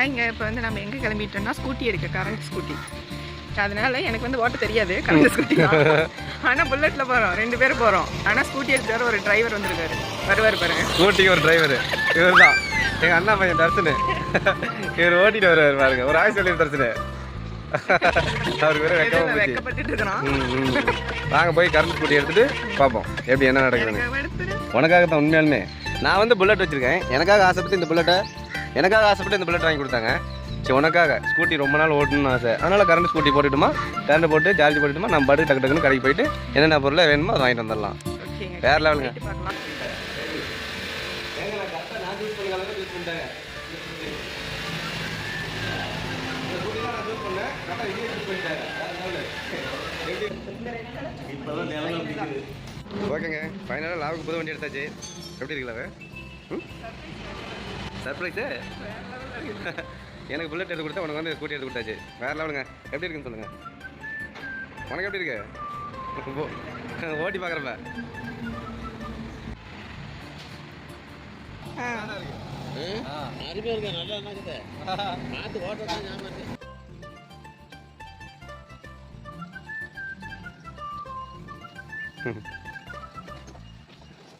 இங்கே இப்போ வந்து நம்ம எங்கே கிளம்பிட்டோம்னா ஸ்கூட்டி இருக்குது, கரண்ட் ஸ்கூட்டி. அதனால எனக்கு வந்து ஓட்ட தெரியாது, கரண்ட் ஸ்கூட்டி தான். ஆனால் புல்லட்டில் போகிறோம், 2 பேரும் போகிறோம். ஆனால் ஸ்கூட்டி எடுத்துகிட்டு ஒரு டிரைவர் வந்துருக்காரு, வருவார் பாருங்க. ஸ்கூட்டிக்கு ஒரு டிரைவர் இவர் தான், எங்கள் அண்ணா பையன் தர்சனு. இவர் ஓட்டிட்டு வருவார் பாருங்க, ஒரு ஆய் சொல்லி தர்சனு. அவருக்கு வேறு வெக்கப்பட்டு இருக்கிறோம். நாங்கள் போய் கரண்ட் ஸ்கூட்டி எடுத்துகிட்டு பார்ப்போம் எப்படி என்ன நடக்குதுன்னு. உனக்காக தான் உண்மையாலுமே நான் வந்து புல்லட் வச்சுருக்கேன். எனக்காக ஆசைப்பட்டு இந்த புல்லட் வாங்கி கொடுத்தாங்க. சரி, உனக்காக ஸ்கூட்டி ரொம்ப நாள் ஓட்டணும்னு ஆசை, அதனால் கரண்ட் ஸ்கூட்டி போட்டுட்டுமா, கரண்ட் போட்டு சார்ஜ் போட்டுட்டுமா, நம்ம பாட்டு டக்கு டக்குன்னு கடைக்கு போயிட்டு என்னென்ன பொருளை வேணுமோ அதை வாங்கிட்டு வந்துடலாம். வேறு லெவலுங்க. ஓகேங்க, ஃபைனலாக லாவுக்கு புது வண்டி எடுத்தாச்சு. எப்படி இருக்கலாவே? சர்ப்ரைஸு. எனக்கு புல்லட் எடுத்து கொடுத்தா உனக்கு வந்து ஸ்கூட்டி எடுத்து கொடுத்தாச்சு. வேறு லெவலுங்க. எப்படி இருக்குன்னு சொல்லுங்கள். உனக்கு எப்படி இருக்கு ஓட்டி பார்க்குறப்ப? அருமையாக இருக்கு, நல்லா இருக்குது. பார்த்து ஓட்டதான் ஞாபகம் இருக்கு.